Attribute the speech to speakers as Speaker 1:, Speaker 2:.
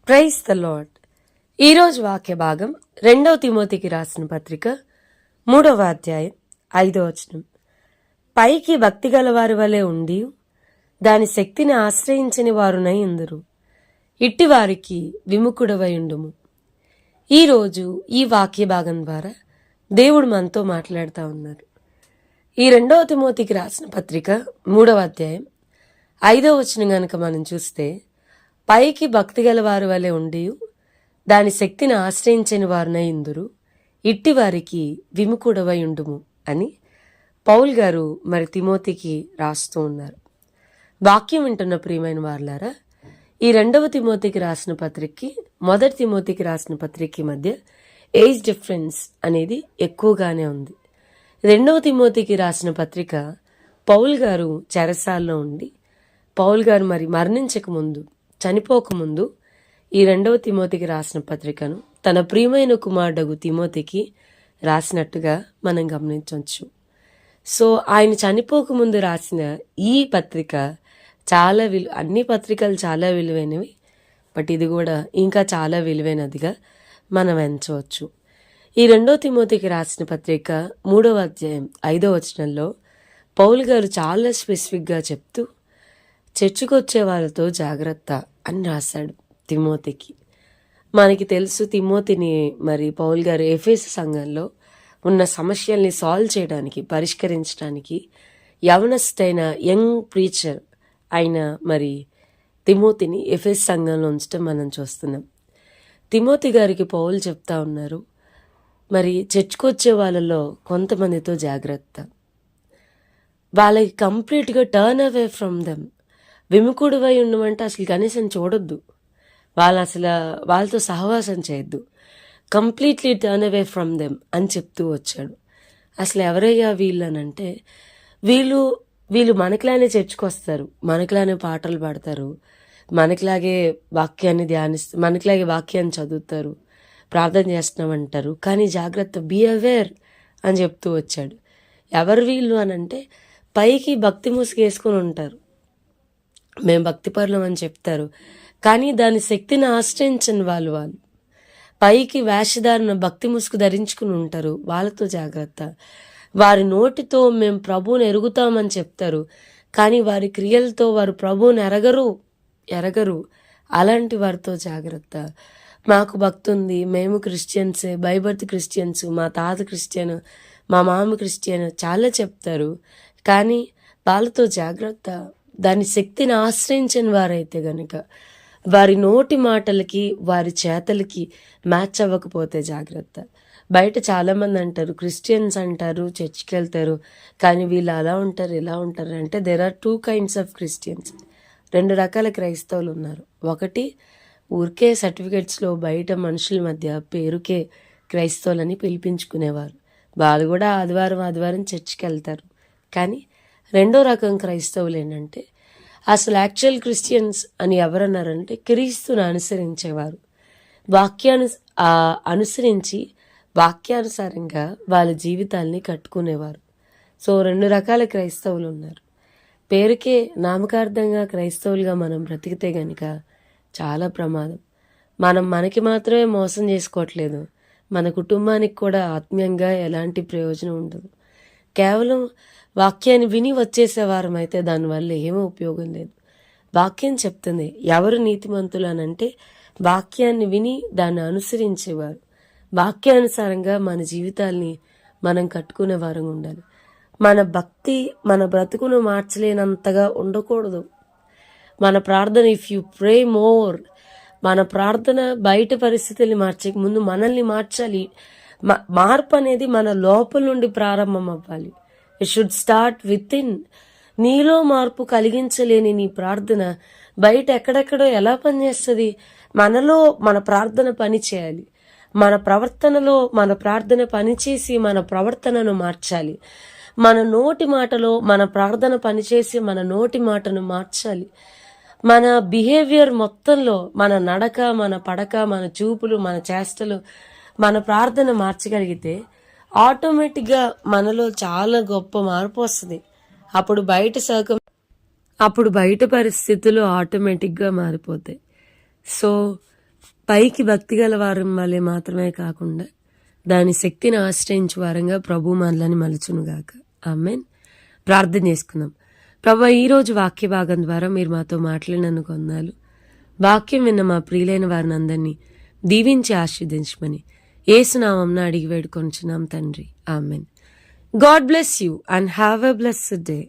Speaker 1: Praise the lord. ఈరోజు వాక్య భాగం 2 తిమోతికి రాసిన పత్రిక 3వ అధ్యాయం 5వ వచనం. పైకి భక్తి గలవారి వలె ఉండి దాని శక్తిని ఆశ్రయించని వారునై ఉందురు, ఇట్టి వారికి విముఖుడవై ఉండుము. ఈరోజు ఈ వాక్య భాగం ద్వారా దేవుడు మనతో మాట్లాడుతూ ఉన్నారు. ఈ 2 తిమోతికి రాసిన పత్రిక 3వ అధ్యాయం 5వ వచనం గనుక మనం చూస్తే, పైకి భక్తి గలవారి వలె ఉండి దాని శక్తిని ఆశ్రయించని వారునై ఇందురు, ఇట్టి వారికి విముఖుడవై ఉండుము అని పౌల్ గారు మరి తిమోతికి రాస్తూ ఉన్నారు. వాక్యం వింటున్న ప్రియమైన వారులారా, ఈ 2వ తిమోతికి రాసిన పత్రికకి 1 తిమోతికి రాసిన పత్రికకి మధ్య ఏజ్ డిఫరెన్స్ అనేది ఎక్కువగానే ఉంది. 2వ తిమోతికి రాసిన పత్రిక పౌల్ గారు చెరసాల్లో ఉండి, పౌల్ గారు మరి మరణించకముందు, చనిపోకముందు ఈ 2వ తిమోతికి రాసిన పత్రికను తన ప్రియమైన కుమారుడగు తిమోతికి రాసినట్టుగా మనం గమనించవచ్చు. సో ఆయన చనిపోకముందు రాసిన ఈ పత్రిక చాలా అన్ని పత్రికలు చాలా విలువైనవి, బట్ ఇది కూడా ఇంకా చాలా విలువైనదిగా మనం ఎంచవచ్చు. ఈ 2వ తిమోతికి రాసిన పత్రిక 3వ అధ్యాయం 5వ వచనంలో పౌల్ గారు చాలా స్పెసిఫిక్గా చెప్తూ చర్చికొచ్చే వాళ్ళతో జాగ్రత్త అని రాశాడు తిమోతికి. మనకి తెలుసు, తిమోతిని మరి పౌల్ గారు ఎఫెసు సంఘంలో ఉన్న సమస్యల్ని సాల్వ్ చేయడానికి, పరిష్కరించడానికి యవనస్తుడైన యంగ్ ప్రీచర్ అయిన మరి తిమోతిని ఎఫెసు సంఘంలో ఉంచడం మనం చూస్తున్నాం. తిమోతి గారికి పౌలు చెప్తా ఉన్నారు, మరి చర్చికొచ్చే వాళ్ళలో కొంతమందితో జాగ్రత్త, వాళ్ళకి కంప్లీట్గా టర్న్ అవే ఫ్రమ్ దెమ్. విముఖుడివై ఉండమంటే అసలు కనీసం చూడొద్దు, వాళ్ళతో సహవాసం చేయొద్దు, completely turn away from them అని చెప్తూ వచ్చాడు. అసలు ఎవరయ్యా వీళ్ళనంటే, వీళ్ళు మనకిలానే చర్చకొస్తారు, మనకిలానే పాటలు పాడతారు, మనకిలాగే వాక్యాన్ని మనకిలాగే వాక్యాన్ని చదువుతారు, ప్రార్థన చేస్తున్నామంటారు, కానీ జాగ్రత్త, బీ అవేర్ అని చెప్తూ వచ్చాడు. ఎవరు వీళ్ళు అనంటే, పైకి భక్తి ముసుగు వేసుకొని ఉంటారు, మేము భక్తిపరులం అని చెప్తారు, కానీ దాని శక్తిని ఆశ్రయించని వాళ్ళు పైకి వేషధారణ భక్తి ముసుగు ధరించుకుని ఉంటారు, వాళ్ళతో జాగ్రత్త. వారి నోటితో మేము ప్రభువుని ఎరుగుతామని చెప్తారు, కానీ వారి క్రియలతో వారు ప్రభువుని ఎరగరు. అలాంటి వారితో జాగ్రత్త. మాకు భక్తి ఉంది, మేము క్రిస్టియన్సే, బైబర్త్ క్రిస్టియన్స్, మా తాత క్రిస్టియన్, మా మామ క్రిస్టియన్ చాలా చెప్తారు, కానీ వాళ్ళతో జాగ్రత్త. దాని శక్తిని ఆశ్రయించని వారైతే గనుక వారి నోటి మాటలకి వారి చేతలకి మ్యాచ్ అవ్వకపోతే జాగ్రత్త. బయట చాలామంది అంటారు, క్రిస్టియన్స్ అంటారు, చర్చికి వెళ్తారు, కానీ వీళ్ళు అలా ఉంటారు ఇలా ఉంటారు అంటే, there are 2 kinds of Christians. 2 రకాల క్రైస్తవులు ఉన్నారు. ఒకటి ఊరికే సర్టిఫికెట్స్లో బయట మనుషుల మధ్య పేరుకే క్రైస్తవులని పిలిపించుకునేవారు, వాళ్ళు కూడా ఆదివారం చర్చికి వెళ్తారు. కానీ 2వ రకం క్రైస్తవులు ఏంటంటే, అసలు యాక్చువల్ క్రిస్టియన్స్ అని ఎవరన్నారంటే క్రీస్తుని అనుసరించేవారు, అనుసరించి వాక్యానుసారంగా వాళ్ళ జీవితాల్ని కట్టుకునేవారు. సో 2 రకాల క్రైస్తవులు ఉన్నారు. పేరుకే నామకార్థంగా క్రైస్తవులుగా మనం బ్రతికితే గనుక చాలా ప్రమాదం. మనకి మాత్రమే మోసం చేసుకోవట్లేదు, మన కుటుంబానికి కూడా ఆత్మీయంగా ఎలాంటి ప్రయోజనం ఉండదు. కేవలం వాక్యాన్ని విని వచ్చేసేవారం అయితే దానివల్ల ఏమీ ఉపయోగం లేదు. వాక్యం చెప్తుంది ఎవరు నీతిమంతులు అనంటే, వాక్యాన్ని విని దాన్ని అనుసరించేవారు, వాక్యానుసారంగా మన జీవితాల్ని మనం కట్టుకునే వారంగా ఉండాలి. మన భక్తి మన బ్రతుకును మార్చలేనంతగా ఉండకూడదు. మన ప్రార్థన, ఇఫ్ యూ ప్రే మోర్, మన ప్రార్థన బయట పరిస్థితుల్ని మార్చక ముందు మనల్ని మార్చాలి. మార్పు అనేది మన లోపల నుండి ప్రారంభం అవ్వాలి. It should start with in. నీలో మార్పు కలిగించలేని నీ ప్రార్థన బయట ఎక్కడెక్కడో ఎలా పనిచేస్తుంది? మనలో మన ప్రార్థన పని చేయాలి, మన ప్రవర్తనలో మన ప్రార్థన పనిచేసి మన ప్రవర్తనను మార్చాలి. మన నోటి మాటలో మన ప్రార్థన పనిచేసి మన నోటి మాటను మార్చాలి. మన బిహేవియర్ మొత్తంలో మన నడక, మన పడక, మన చూపులు, మన చేష్టలు, మన ప్రార్థన మార్చగలిగితే ఆటోమేటిక్గా మనలో చాలా గొప్ప మార్పు వస్తుంది. అప్పుడు బయట పరిస్థితులు ఆటోమేటిక్గా మారిపోతాయి. సో పైకి భక్తి గల వారం వల్లే మాత్రమే కాకుండా దాని శక్తిని ఆశ్రయించే వారంగా ప్రభు మనల్ని మలుచునుగాక. ఆమేన్. ప్రార్థన చేసుకుందాం. ప్రభు, ఈరోజు వాక్య భాగం ద్వారా మీరు మాతో మాట్లాడినందుకు వందనాలు. వాక్యం విన్న మా ప్రియులైన వారిని అందరినీ దీవించి ఆశీర్వదించమని యేసునామంన అడిగి వేడుకొంచున్నాం తండ్రి. ఆమేన్. God bless you and have a blessed day.